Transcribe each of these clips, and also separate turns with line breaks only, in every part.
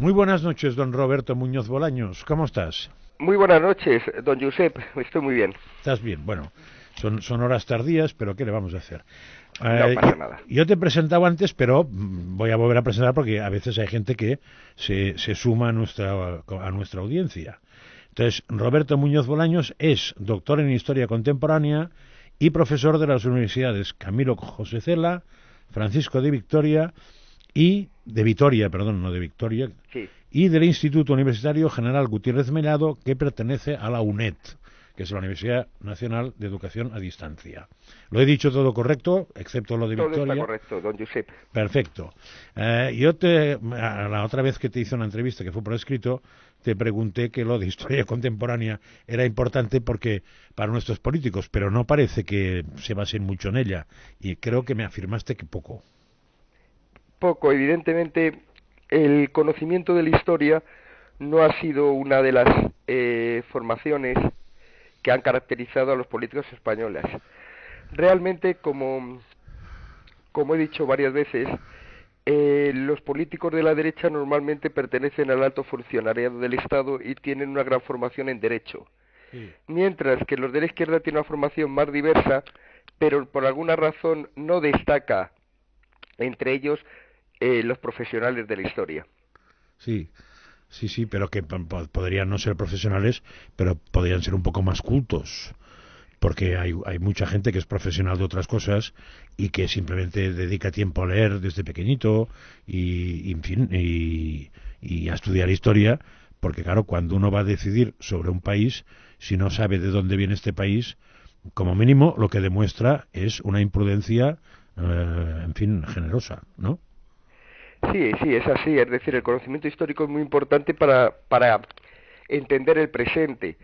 Muy buenas noches, don Roberto Muñoz Bolaños. ¿Cómo estás?
Muy buenas noches, don Josep. Estoy muy bien.
¿Estás bien? Bueno, son horas tardías, pero ¿qué le vamos a hacer?
No
Eh, yo,
pasa nada.
yo te he presentado antes, pero voy a volver a presentar porque a veces hay gente que se suma a nuestra audiencia. Entonces, Roberto Muñoz Bolaños es doctor en Historia Contemporánea y profesor de las universidades Camilo José Cela, Francisco de Vitoria, perdón, no de Victoria,
Sí,
y del Instituto Universitario General Gutiérrez Mellado, que pertenece a la UNED, que es la Universidad Nacional de Educación a Distancia. ¿Lo he dicho todo correcto, excepto lo de
todo está
Victoria?
correcto, don Josep.
Perfecto. La otra vez que te hice una entrevista, que fue por escrito, te pregunté que lo de historia contemporánea era importante porque para nuestros políticos, pero no parece que se basen mucho en ella. Y creo que me afirmaste que poco.
Poco, evidentemente, el conocimiento de la historia no ha sido una de las formaciones que han caracterizado a los políticos españoles. Realmente, como he dicho varias veces, los políticos de la derecha normalmente pertenecen al alto funcionariado del Estado y tienen una gran formación en derecho,
Sí.
mientras que los de la izquierda tienen una formación más diversa, pero por alguna razón no destaca entre ellos los profesionales de la historia.
Sí, sí, sí, pero que podrían no ser profesionales, pero podrían ser un poco más cultos, porque hay mucha gente que es profesional de otras cosas y que simplemente dedica tiempo a leer desde pequeñito y en fin, y a estudiar historia, porque claro, cuando uno va a decidir sobre un país, si no sabe de dónde viene este país, como mínimo lo que demuestra es una imprudencia, en fin, generosa, ¿no?
Sí, sí, es así, es decir, el conocimiento histórico es muy importante para entender el presente.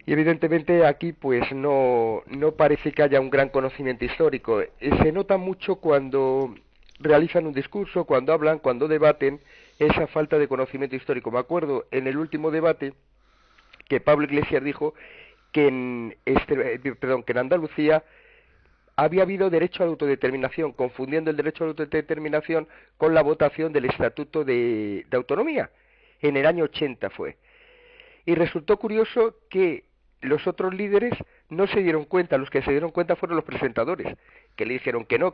Y evidentemente aquí pues no parece que haya un gran conocimiento histórico. Se nota mucho cuando realizan un discurso, cuando hablan, cuando debaten, esa falta de conocimiento histórico. Me acuerdo en el último debate que Pablo Iglesias dijo que en Andalucía había habido derecho a la autodeterminación, confundiendo el derecho a la autodeterminación con la votación del Estatuto de Autonomía. En el año 80 fue. Y resultó curioso que los otros líderes no se dieron cuenta, los que se dieron cuenta fueron los presentadores, que le dijeron que no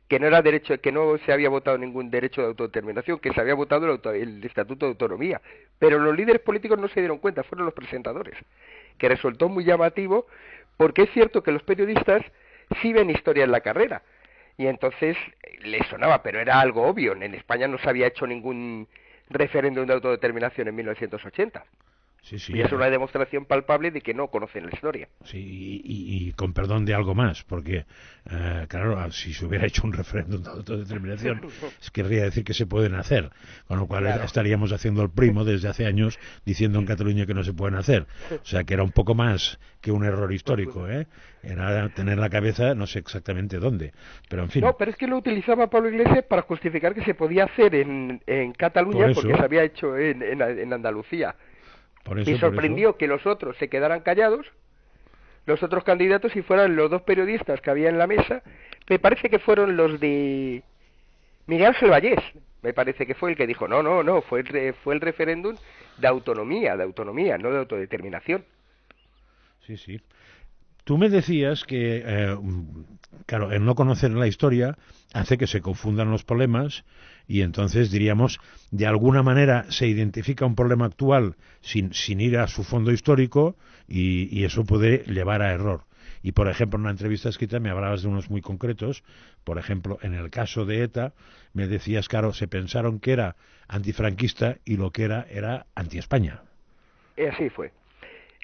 era derecho, que no se había votado ningún derecho de autodeterminación, que se había votado el Estatuto de Autonomía. Pero los líderes políticos no se dieron cuenta, fueron los presentadores, que resultó muy llamativo, porque es cierto que los periodistas sí ven historia en la carrera, y entonces les sonaba, pero era algo obvio, en España no se había hecho ningún referéndum de autodeterminación en 1980.
Sí,
Y
sí,
es una demostración palpable de que no conocen la historia.
sí, y con perdón de algo más, porque, claro, si se hubiera hecho un referéndum de autodeterminación, querría decir que se pueden hacer, con lo cual
Claro.
estaríamos haciendo el primo desde hace años diciendo en Cataluña que no se pueden hacer. O sea, que era un poco más que un error histórico, ¿eh? Era tener la cabeza, no sé exactamente dónde, pero en fin,
No, pero es que lo utilizaba Pablo Iglesias para justificar que se podía hacer en
por
Cataluña porque se
eso,
había hecho en Andalucía.
por
Y
eso, por eso,
sorprendió que los otros se quedaran callados, los otros candidatos, y fueran los dos periodistas que había en la mesa. Me parece que fueron los de Miguel Ángel Vallés. Me parece que fue el que dijo, no, no, no, fue el referéndum de autonomía, no de autodeterminación.
sí, sí. Tú me decías que, claro, el no conocer la historia hace que se confundan los problemas y entonces diríamos, de alguna manera se identifica un problema actual sin ir a su fondo histórico y eso puede llevar a error. Y, por ejemplo, en una entrevista escrita me hablabas de unos muy concretos. Por ejemplo, en el caso de ETA, me decías, claro, se pensaron que era antifranquista y lo que era anti-España.
Así fue.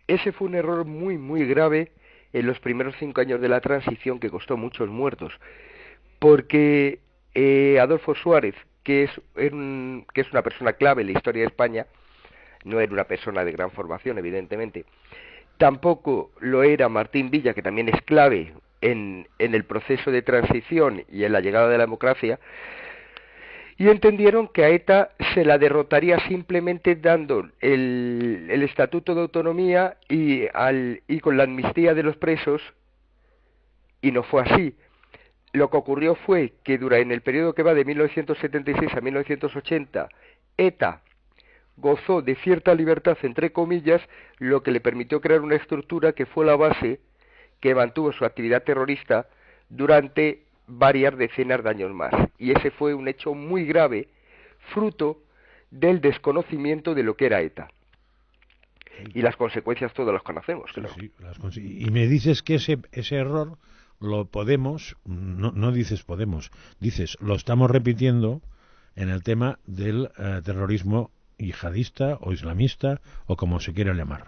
Ese fue un error muy, muy grave en los primeros 5 años de la transición que costó muchos muertos, porque Adolfo Suárez, que es una persona clave en la historia de España, no era una persona de gran formación, evidentemente, tampoco lo era Martín Villa, que también es clave en el proceso de transición y en la llegada de la democracia, y entendieron que a ETA se la derrotaría simplemente dando el estatuto de autonomía y con la amnistía de los presos, y no fue así. Lo que ocurrió fue que en el periodo que va de 1976 a 1980, ETA gozó de cierta libertad, entre comillas, lo que le permitió crear una estructura que fue la base que mantuvo su actividad terrorista durante varias decenas de años más. Y ese fue un hecho muy grave, fruto del desconocimiento de lo que era ETA. Y las consecuencias todas las conocemos, claro.
Sí, y me dices que ese error lo podemos, no dices podemos, dices lo estamos repitiendo en el tema del terrorismo yihadista o islamista o como se quiera llamar.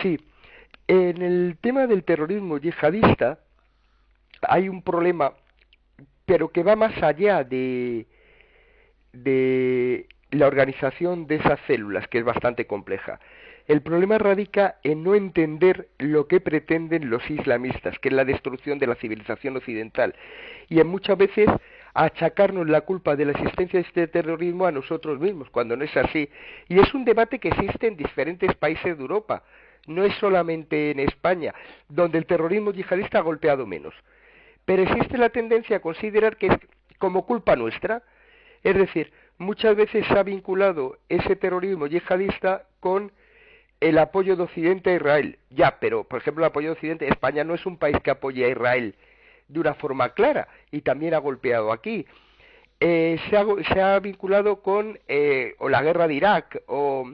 Sí, en el tema del terrorismo yihadista hay un problema, pero que va más allá de la organización de esas células, que es bastante compleja. El problema radica en no entender lo que pretenden los islamistas, que es la destrucción de la civilización occidental, y en muchas veces achacarnos la culpa de la existencia de este terrorismo a nosotros mismos, cuando no es así. Y es un debate que existe en diferentes países de Europa, no es solamente en España, donde el terrorismo yihadista ha golpeado menos. Pero existe la tendencia a considerar que es como culpa nuestra, es decir, muchas veces se ha vinculado ese terrorismo yihadista con el apoyo de Occidente a Israel. Ya, pero, por ejemplo, el apoyo de Occidente, España no es un país que apoye a Israel de una forma clara, y también ha golpeado aquí. Se ha vinculado con o la guerra de Irak, o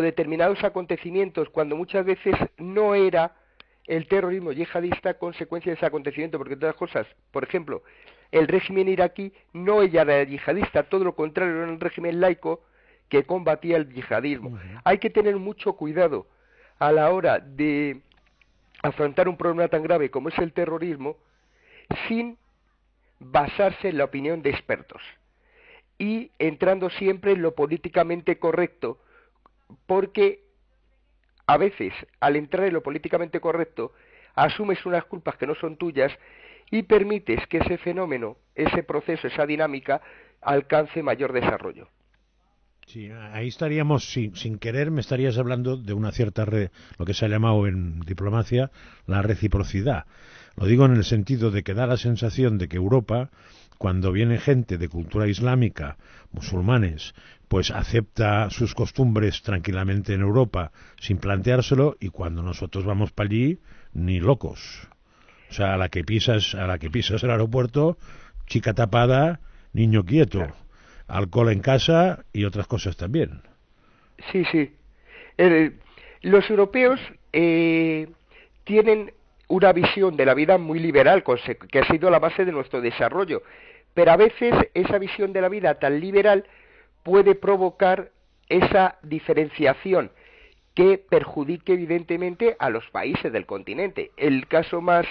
determinados acontecimientos, cuando muchas veces no era el terrorismo yihadista consecuencia de ese acontecimiento, porque todas las cosas, por ejemplo, el régimen iraquí no era yihadista, todo lo contrario, era un régimen laico que combatía el yihadismo. Hay que tener mucho cuidado a la hora de afrontar un problema tan grave como es el terrorismo, sin basarse en la opinión de expertos y entrando siempre en lo políticamente correcto, porque a veces al entrar en lo políticamente correcto asumes unas culpas que no son tuyas y permites que ese fenómeno, ese proceso, esa dinámica alcance mayor desarrollo.
Sí, ahí estaríamos, sin querer, me estarías hablando de una cierta lo que se ha llamado en diplomacia la reciprocidad. Lo digo en el sentido de que da la sensación de que Europa, cuando viene gente de cultura islámica, musulmanes, pues acepta sus costumbres tranquilamente en Europa sin planteárselo, y cuando nosotros vamos para allí, ni locos. O sea, a la que pisas el aeropuerto, chica tapada, niño quieto. Claro. Alcohol en casa y otras cosas también.
Sí, sí. Los europeos tienen una visión de la vida muy liberal, que ha sido la base de nuestro desarrollo, pero a veces esa visión de la vida tan liberal puede provocar esa diferenciación que perjudique evidentemente a los países del continente. El caso más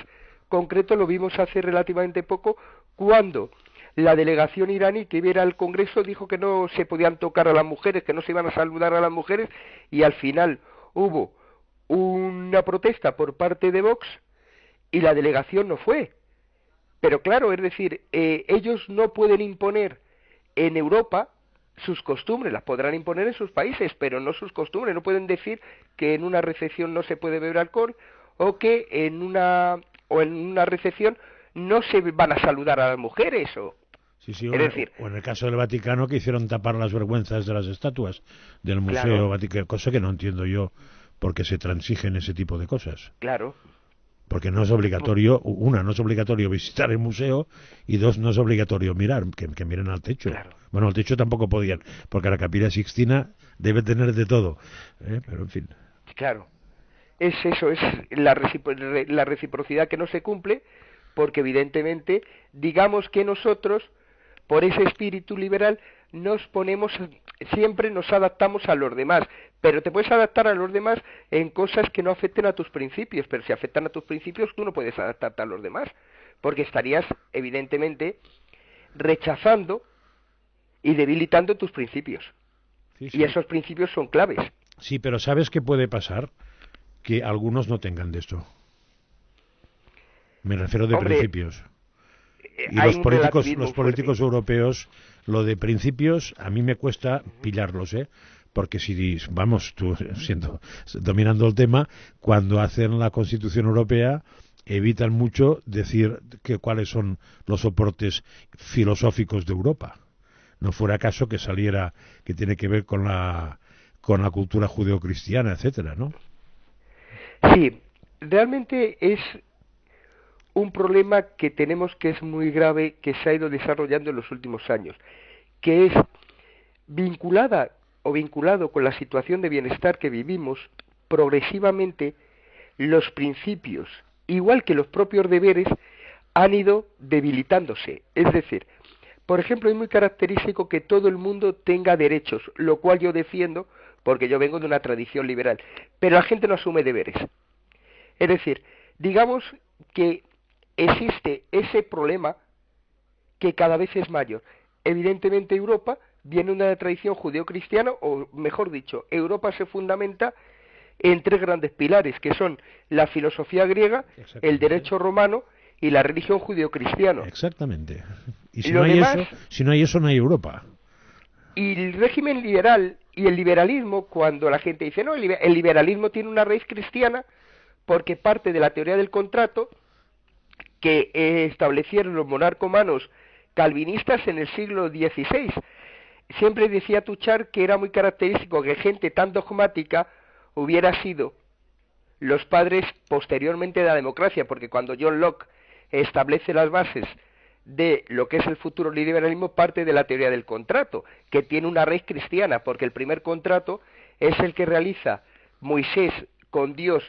concreto lo vimos hace relativamente poco, cuando la delegación iraní que iba a ir al Congreso dijo que no se podían tocar a las mujeres, que no se iban a saludar a las mujeres, y al final hubo una protesta por parte de Vox y la delegación no fue. Pero claro, es decir, ellos no pueden imponer en Europa sus costumbres, las podrán imponer en sus países, pero no sus costumbres. No pueden decir que en una recepción no se puede beber alcohol, o que en una recepción no se van a saludar a las mujeres,
Sí, o en el caso del Vaticano, que hicieron tapar las vergüenzas de las estatuas del Museo Vaticano, cosa que no entiendo yo por qué se transigen ese tipo de cosas.
Claro.
Porque no es obligatorio, no es obligatorio visitar el museo, y dos, no es obligatorio mirar, que miren al techo.
Claro.
Bueno, al techo tampoco podían, porque la Capilla Sixtina debe tener de todo, pero en fin.
Claro. Es eso, es la reciprocidad que no se cumple, porque evidentemente, digamos que nosotros, por ese espíritu liberal, siempre nos adaptamos a los demás, pero te puedes adaptar a los demás en cosas que no afecten a tus principios, pero si afectan a tus principios tú no puedes adaptarte a los demás, porque estarías evidentemente rechazando y debilitando tus principios. Sí. Y esos principios son claves.
Sí, pero ¿sabes qué puede pasar? Que algunos no tengan de esto. Me refiero de principios. Y los políticos europeos, lo de principios, a mí me cuesta pillarlos, porque si vamos, tú dominando el tema, cuando hacen la Constitución Europea, evitan mucho decir cuáles son los soportes filosóficos de Europa. No fuera caso que saliera que tiene que ver con la cultura judeocristiana, etcétera, ¿no?
Sí, realmente es un problema que tenemos que es muy grave, que se ha ido desarrollando en los últimos años, que es vinculada o vinculado con la situación de bienestar que vivimos, progresivamente los principios, igual que los propios deberes, han ido debilitándose. Es decir, por ejemplo, es muy característico que todo el mundo tenga derechos, lo cual yo defiendo porque yo vengo de una tradición liberal, pero la gente no asume deberes. Es decir, digamos que existe ese problema que cada vez es mayor. Evidentemente Europa viene de una tradición judeocristiana, o mejor dicho, Europa se fundamenta en tres grandes pilares, que son la filosofía griega, el derecho romano y la religión judeocristiana.
Exactamente. Y si
Lo
no hay
demás,
eso, si no hay eso, no hay Europa.
y el régimen liberal y el liberalismo, cuando la gente dice, no, el liberalismo tiene una raíz cristiana porque parte de la teoría del contrato que establecieron los monarcomanos calvinistas en el siglo XVI. Siempre decía Tuchar que era muy característico que gente tan dogmática hubiera sido los padres posteriormente de la democracia, porque cuando John Locke establece las bases de lo que es el futuro liberalismo, parte de la teoría del contrato, que tiene una raíz cristiana, porque el primer contrato es el que realiza Moisés con Dios,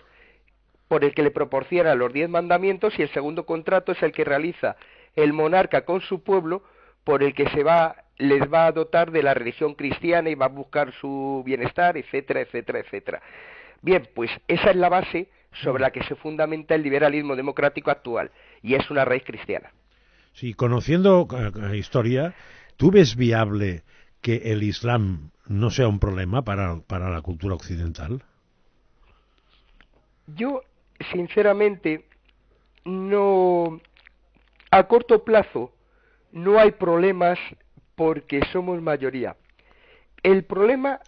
por el que le proporciona los 10 mandamientos, y el segundo contrato es el que realiza el monarca con su pueblo, por el que les va a dotar de la religión cristiana y va a buscar su bienestar, etcétera, etcétera, etcétera. Bien, pues esa es la base sobre la que se fundamenta el liberalismo democrático actual, y es una raíz cristiana.
Sí, conociendo historia, ¿tú ves viable que el Islam no sea un problema para la cultura occidental?
Yo, sinceramente, no, a corto plazo no hay problemas porque somos mayoría. El problema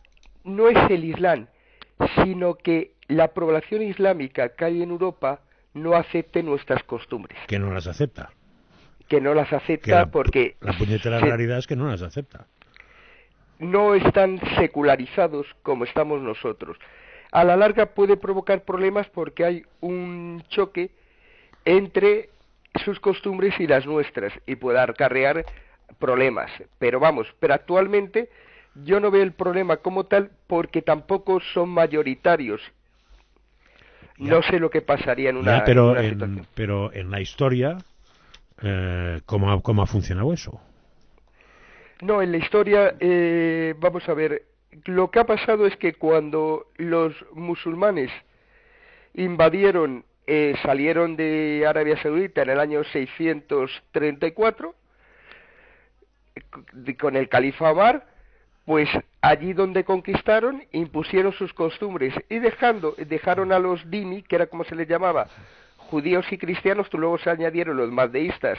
no es el Islam, sino que la población islámica que hay en Europa no acepte nuestras costumbres.
Que no las acepta.
Que no las acepta porque
la puñetera realidad es que no las acepta.
No están secularizados como estamos nosotros. A la larga puede provocar problemas porque hay un choque entre sus costumbres y las nuestras y puede acarrear problemas. Pero actualmente yo no veo el problema como tal porque tampoco son mayoritarios. No sé lo que pasaría en una situación.
Pero en la historia, ¿cómo ha funcionado eso?
No, en la historia, vamos a ver, lo que ha pasado es que cuando los musulmanes invadieron, salieron de Arabia Saudita en el año 634, con el califa Omar, pues allí donde conquistaron, impusieron sus costumbres y dejaron a los dini, que era como se les llamaba, judíos y cristianos, que luego se añadieron los mazdeístas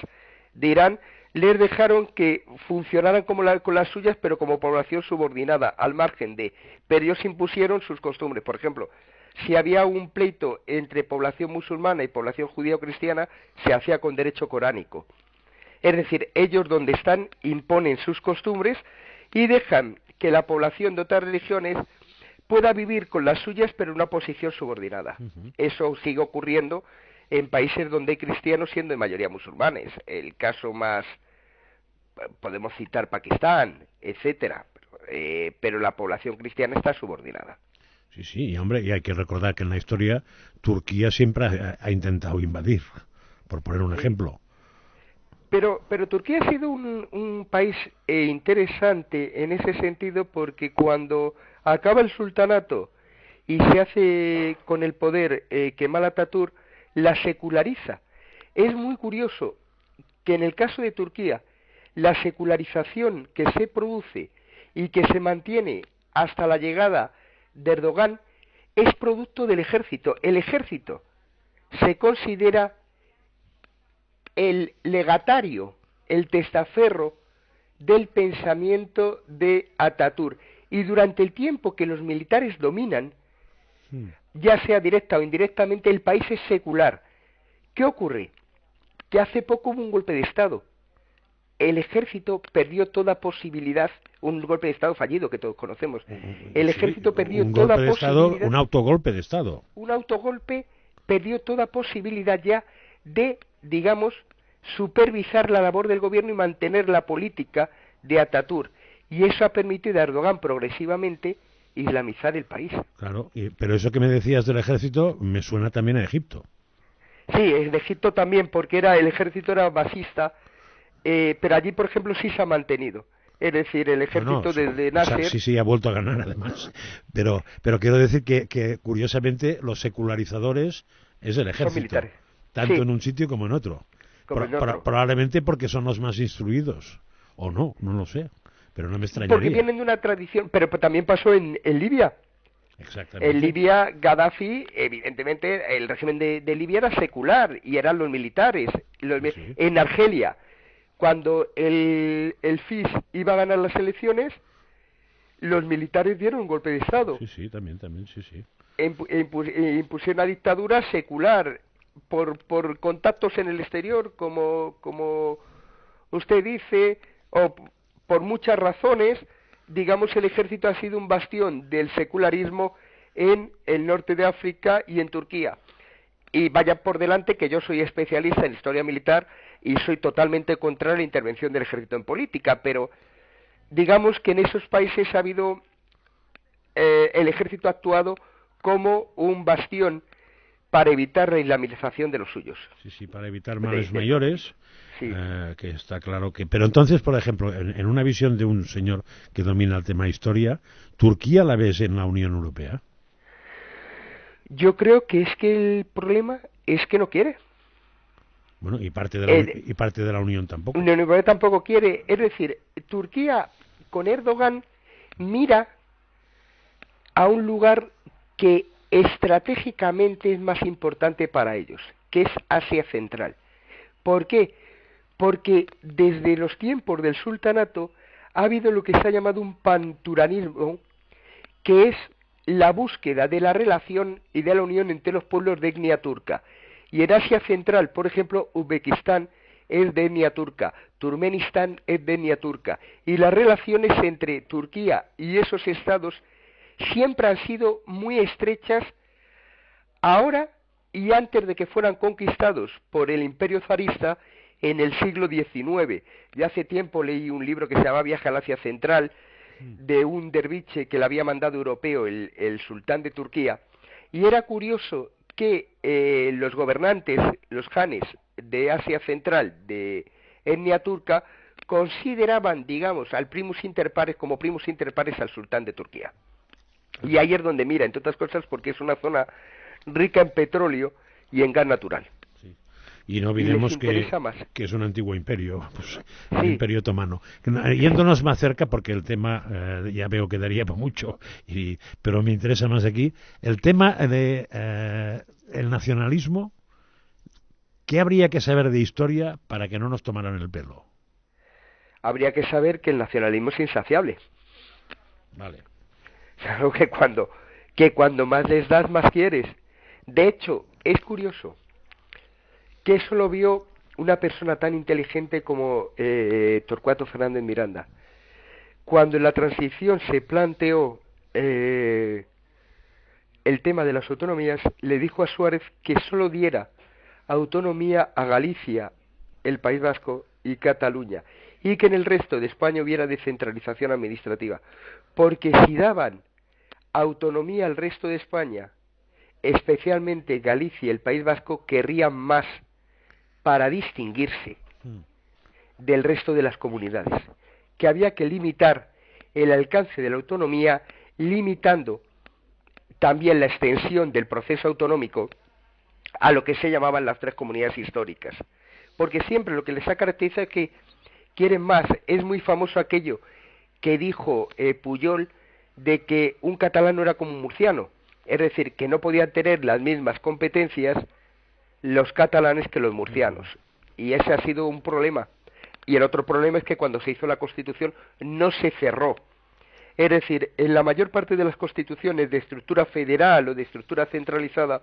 de Irán, les dejaron que funcionaran con las suyas, pero como población subordinada, al margen de, pero ellos impusieron sus costumbres. Por ejemplo, si había un pleito entre población musulmana y población judío-cristiana, se hacía con derecho coránico. Es decir, ellos donde están imponen sus costumbres y dejan que la población de otras religiones pueda vivir con las suyas, pero en una posición subordinada. Eso sigue ocurriendo en países donde hay cristianos siendo en mayoría musulmanes. El caso más, podemos citar Pakistán, etcétera, pero la población cristiana está subordinada.
Sí, sí, y hombre, y hay que recordar que en la historia Turquía siempre ha intentado invadir, por poner un ejemplo.
Pero Turquía ha sido un país interesante en ese sentido, porque cuando acaba el sultanato y se hace con el poder Kemal Atatürk, la seculariza. Es muy curioso que en el caso de Turquía, la secularización que se produce y que se mantiene hasta la llegada de Erdogan es producto del ejército. El ejército se considera el legatario, el testaferro del pensamiento de Atatürk. Y durante el tiempo que los militares dominan, ya sea directa o indirectamente, el país es secular. ¿Qué ocurre? Que hace poco hubo un golpe de Estado el ejército perdió toda posibilidad, un golpe de Estado fallido que todos conocemos, el ejército perdió toda posibilidad,
un autogolpe de Estado.
Un autogolpe perdió toda posibilidad ya de, digamos, supervisar la labor del gobierno y mantener la política de Atatürk. Y eso ha permitido a Erdogan progresivamente islamizar el país.
Claro, pero eso que me decías del ejército me suena también a Egipto.
Sí, en Egipto también, porque el ejército era basista, pero allí, por ejemplo, sí se ha mantenido. Es decir, el ejército desde Nasser...
Sí, ha vuelto a ganar, además. Pero quiero decir que curiosamente, los secularizadores es el ejército.
Son militares.
Tanto en un sitio como en otro. Probablemente porque son los más instruidos. O no lo sé. Pero no me extrañaría.
Porque vienen de una tradición, pero también pasó en Libia.
Exactamente.
En Libia, Gaddafi, evidentemente, el régimen de Libia era secular y eran los militares.
Sí.
En Argelia, cuando el FIS iba a ganar las elecciones, los militares dieron un golpe de Estado.
Sí, también, sí.
Impusieron una dictadura secular por contactos en el exterior, como usted dice, o por muchas razones. Digamos, el ejército ha sido un bastión del secularismo en el norte de África y en Turquía. Y vaya por delante que yo soy especialista en historia militar y soy totalmente contra la intervención del ejército en política, pero digamos que en esos países ha habido, el ejército ha actuado como un bastión para evitar la islamización de los suyos.
Sí, para evitar males mayores.
Sí.
Que está claro que... Pero entonces, por ejemplo, en una visión de un señor que domina el tema historia, ¿Turquía la ves en la Unión Europea?
Yo creo que es que el problema es que no quiere.
Bueno, y parte de la Unión tampoco.
La Unión Europea tampoco quiere. Es decir, Turquía con Erdogan mira a un lugar que estratégicamente es más importante para ellos, que es Asia Central. ¿Por qué? Porque desde los tiempos del sultanato ha habido lo que se ha llamado un panturanismo, que es la búsqueda de la relación y de la unión entre los pueblos de etnia turca. Y en Asia Central, por ejemplo, Uzbekistán es de etnia turca, Turkmenistán es de etnia turca, y las relaciones entre Turquía y esos estados siempre han sido muy estrechas ahora y antes de que fueran conquistados por el imperio zarista en el siglo XIX. Ya hace tiempo leí un libro que se llama Viaje al Asia Central, de un derviche que le había mandado europeo el sultán de Turquía, y era curioso que los gobernantes, los janes de Asia Central, de etnia turca, consideraban, digamos, al primus inter pares como primus inter pares al sultán de Turquía. Y ahí es donde mira, entre otras cosas, porque es una zona rica en petróleo y en gas natural.
Sí. Y no olvidemos que es un antiguo imperio, pues, el imperio otomano. Yéndonos más cerca, porque el tema ya veo que daría para mucho, pero me interesa más aquí, el tema de el nacionalismo. ¿Qué habría que saber de historia para que no nos tomaran el pelo?
Habría que saber que el nacionalismo es insaciable.
Vale.
Claro que cuando más les das, más quieres. De hecho, es curioso que eso lo vio una persona tan inteligente como Torcuato Fernández Miranda. Cuando en la transición se planteó el tema de las autonomías, le dijo a Suárez que solo diera autonomía a Galicia, el País Vasco y Cataluña, y que en el resto de España hubiera descentralización administrativa, porque si daban autonomía al resto de España, especialmente Galicia y el País Vasco, querrían más para distinguirse del resto de las comunidades, que había que limitar el alcance de la autonomía, limitando también la extensión del proceso autonómico a lo que se llamaban las tres comunidades históricas, porque siempre lo que les ha caracterizado es que quieren más. Es muy famoso aquello que dijo Pujol, de que un catalán no era como un murciano, es decir, que no podían tener las mismas competencias los catalanes que los murcianos, y ese ha sido un problema. Y el otro problema es que cuando se hizo la Constitución no se cerró. Es decir, en la mayor parte de las constituciones de estructura federal o de estructura centralizada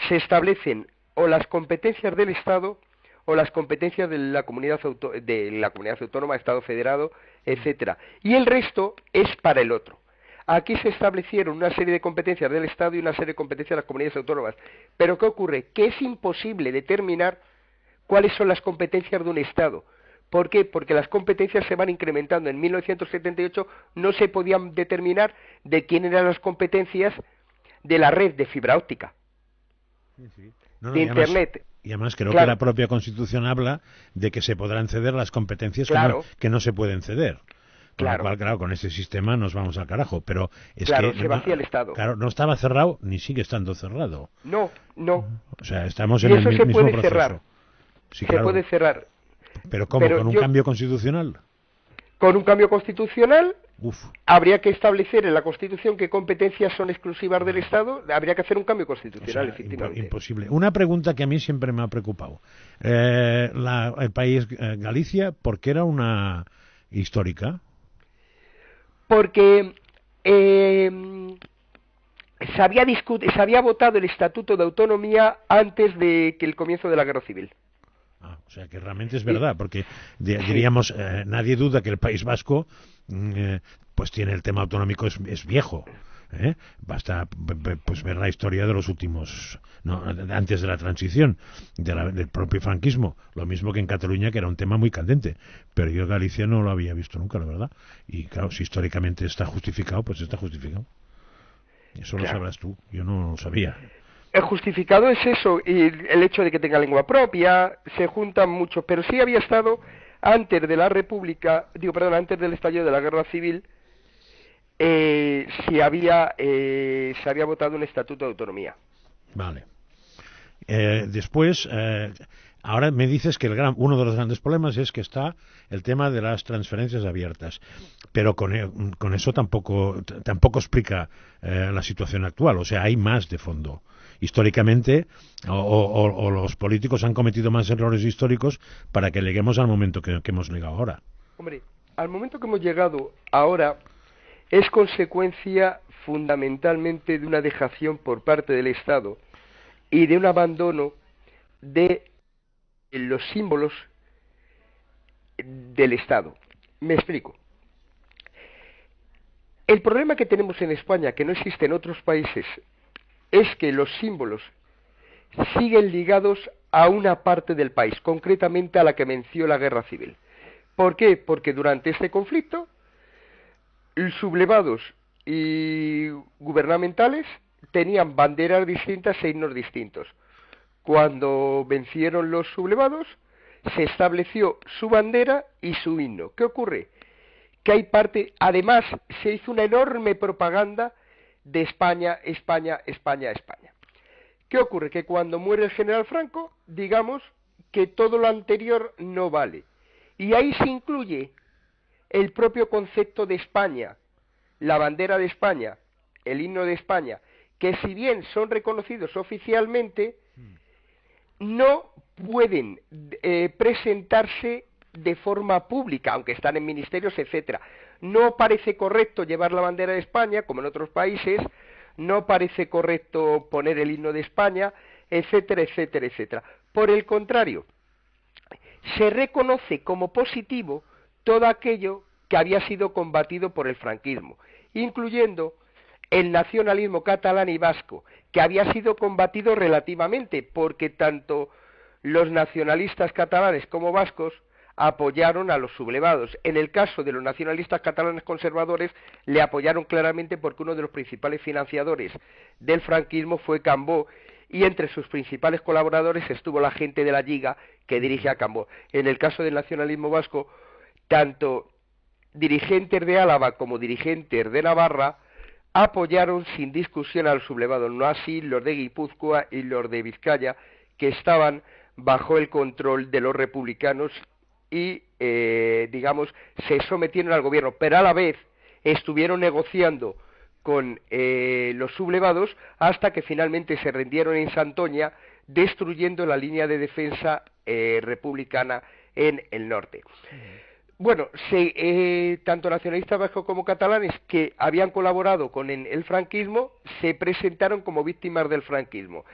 se establecen o las competencias del Estado o las competencias de la comunidad autónoma, Estado federado, etcétera. Y el resto es para el otro. Aquí se establecieron una serie de competencias del Estado y una serie de competencias de las comunidades autónomas. Pero ¿qué ocurre? Que es imposible determinar cuáles son las competencias de un Estado. ¿Por qué? Porque las competencias se van incrementando. En 1978 no se podían determinar de quién eran las competencias de la red de fibra óptica,
No,
de
y
Internet.
Y además creo
Claro.
que la propia Constitución habla de que se podrán ceder las competencias
Claro.
que no se pueden ceder. Con
Claro.
lo cual, claro, con ese sistema nos vamos al carajo. Pero es
Claro,
que
se vacía el Estado.
claro, no estaba cerrado ni sigue estando cerrado.
No, no.
O sea, estamos
Y
en el
eso se
mismo
puede
proceso.
cerrar.
Sí,
Se
claro.
puede cerrar.
Pero ¿cómo?
Pero
¿Con un
yo-
cambio constitucional?
Con un cambio constitucional
Uf.
habría que establecer en la Constitución qué competencias son exclusivas del Estado. Habría que hacer un cambio
O
constitucional,
sea,
efectivamente.
imposible. Una pregunta que a mí siempre me ha preocupado. El país Galicia, ¿por qué era una histórica?
Porque se había votado el Estatuto de Autonomía antes de que el comienzo de la Guerra Civil.
O sea, que realmente es verdad, porque
Sí.
diríamos, nadie duda que el País Vasco pues tiene el tema autonómico, es viejo. Basta pues ver la historia de los últimos, no, antes de la transición, del propio franquismo, lo mismo que en Cataluña, que era un tema muy candente, pero yo Galicia no lo había visto nunca, la verdad. Y claro, si históricamente está justificado, pues está justificado. Eso lo
Claro.
sabrás tú, yo no lo sabía.
El justificado es eso, y el hecho de que tenga lengua propia, se juntan muchos, pero sí había estado antes de la República, antes del estallido de la Guerra Civil, se había votado un Estatuto de Autonomía.
Vale. Después, ahora me dices que uno de los grandes problemas es que está el tema de las transferencias abiertas, pero con eso tampoco explica la situación actual, o sea, hay más de fondo. Históricamente, o los políticos han cometido más errores históricos para que lleguemos al momento que hemos llegado ahora.
Hombre, al momento que hemos llegado ahora es consecuencia fundamentalmente de una dejación por parte del Estado y de un abandono de los símbolos del Estado. Me explico. El problema que tenemos en España, que no existe en otros países, es que los símbolos siguen ligados a una parte del país, concretamente a la que venció la Guerra Civil. ¿Por qué? Porque durante este conflicto, sublevados y gubernamentales tenían banderas distintas e himnos distintos. Cuando vencieron los sublevados, se estableció su bandera y su himno. ¿Qué ocurre? Que además se hizo una enorme propaganda de España, España, España, España. ¿Qué ocurre? Que cuando muere el general Franco, digamos que todo lo anterior no vale. Y ahí se incluye el propio concepto de España, la bandera de España, el himno de España, que si bien son reconocidos oficialmente, no pueden presentarse de forma pública, aunque están en ministerios, etcétera. No parece correcto llevar la bandera de España, como en otros países, no parece correcto poner el himno de España, etcétera, etcétera, etcétera. Por el contrario, se reconoce como positivo todo aquello que había sido combatido por el franquismo, incluyendo el nacionalismo catalán y vasco, que había sido combatido relativamente, porque tanto los nacionalistas catalanes como vascos apoyaron a los sublevados. En el caso de los nacionalistas catalanes conservadores, le apoyaron claramente porque uno de los principales financiadores del franquismo fue Cambó, y entre sus principales colaboradores estuvo la gente de la Lliga que dirige a Cambó. En el caso del nacionalismo vasco, tanto dirigentes de Álava como dirigentes de Navarra apoyaron sin discusión a los sublevados, no así los de Guipúzcoa y los de Vizcaya, que estaban bajo el control de los republicanos y, se sometieron al gobierno, pero a la vez estuvieron negociando con los sublevados hasta que finalmente se rindieron en Santoña, destruyendo la línea de defensa republicana en el norte. Bueno, tanto nacionalistas vascos como catalanes que habían colaborado con el franquismo se presentaron como víctimas del franquismo.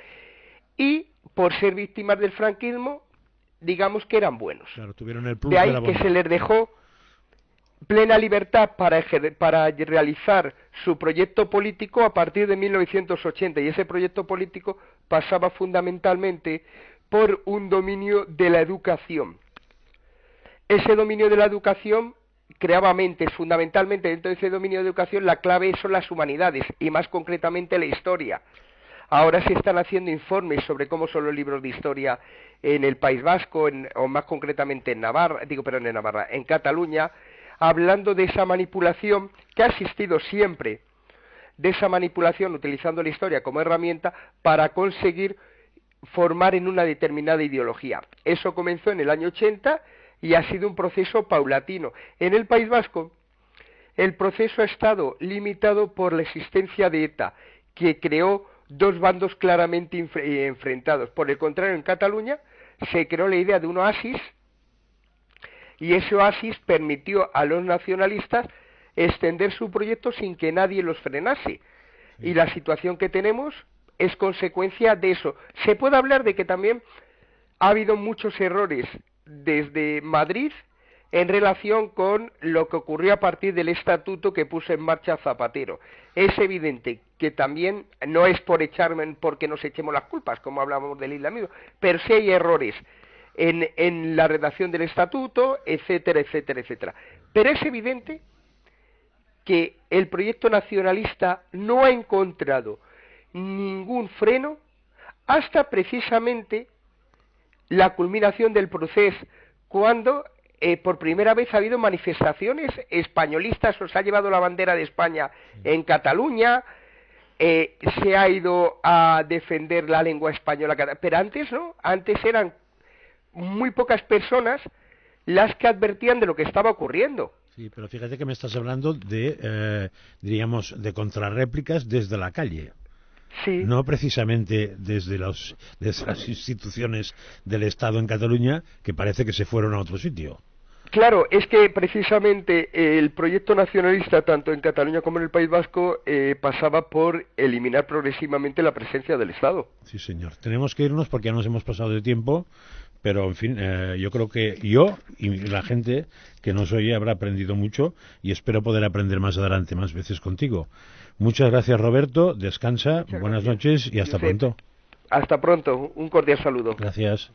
Y por ser víctimas del franquismo, digamos que eran buenos.
Claro, tuvieron el plus
De ahí
de la
que
bondad.
se les dejó plena libertad para realizar su proyecto político a partir de 1980, y ese proyecto político pasaba fundamentalmente por un dominio de la educación. Ese dominio de la educación creaba mentes. Fundamentalmente dentro de ese dominio de educación la clave son las humanidades, y más concretamente la historia. Ahora se están haciendo informes sobre cómo son los libros de historia en el País Vasco, o más concretamente en Navarra, en Cataluña, hablando de esa manipulación que ha existido siempre, de esa manipulación utilizando la historia como herramienta para conseguir formar en una determinada ideología. Eso comenzó en el año 80 y ha sido un proceso paulatino. En el País Vasco, el proceso ha estado limitado por la existencia de ETA, que creó dos bandos claramente enfrentados. Por el contrario, en Cataluña se creó la idea de un oasis, y ese oasis permitió a los nacionalistas extender su proyecto sin que nadie los frenase. Y la situación que tenemos es consecuencia de eso. Se puede hablar de que también ha habido muchos errores desde Madrid en relación con lo que ocurrió a partir del estatuto que puso en marcha Zapatero. Es evidente que también no es porque nos echemos las culpas, como hablábamos del islamismo, pero sí hay errores en la redacción del estatuto, etcétera, etcétera, etcétera. Pero es evidente que el proyecto nacionalista no ha encontrado ningún freno hasta precisamente la culminación del proceso, cuando por primera vez ha habido manifestaciones españolistas, os ha llevado la bandera de España en Cataluña, se ha ido a defender la lengua española, pero antes no, antes eran muy pocas personas las que advertían de lo que estaba ocurriendo.
Sí, pero fíjate que me estás hablando de, diríamos, de contrarréplicas desde la calle.
Sí.
No precisamente desde las instituciones del Estado en Cataluña, que parece que se fueron a otro sitio.
Claro, es que precisamente el proyecto nacionalista, tanto en Cataluña como en el País Vasco, pasaba por eliminar progresivamente la presencia del Estado.
Sí, señor. Tenemos que irnos porque ya nos hemos pasado de tiempo, pero, en fin, yo creo que yo y la gente que nos oye habrá aprendido mucho, y espero poder aprender más adelante, más veces contigo. Muchas gracias, Roberto. Descansa, buenas noches y hasta pronto.
Hasta pronto. Un cordial saludo.
Gracias.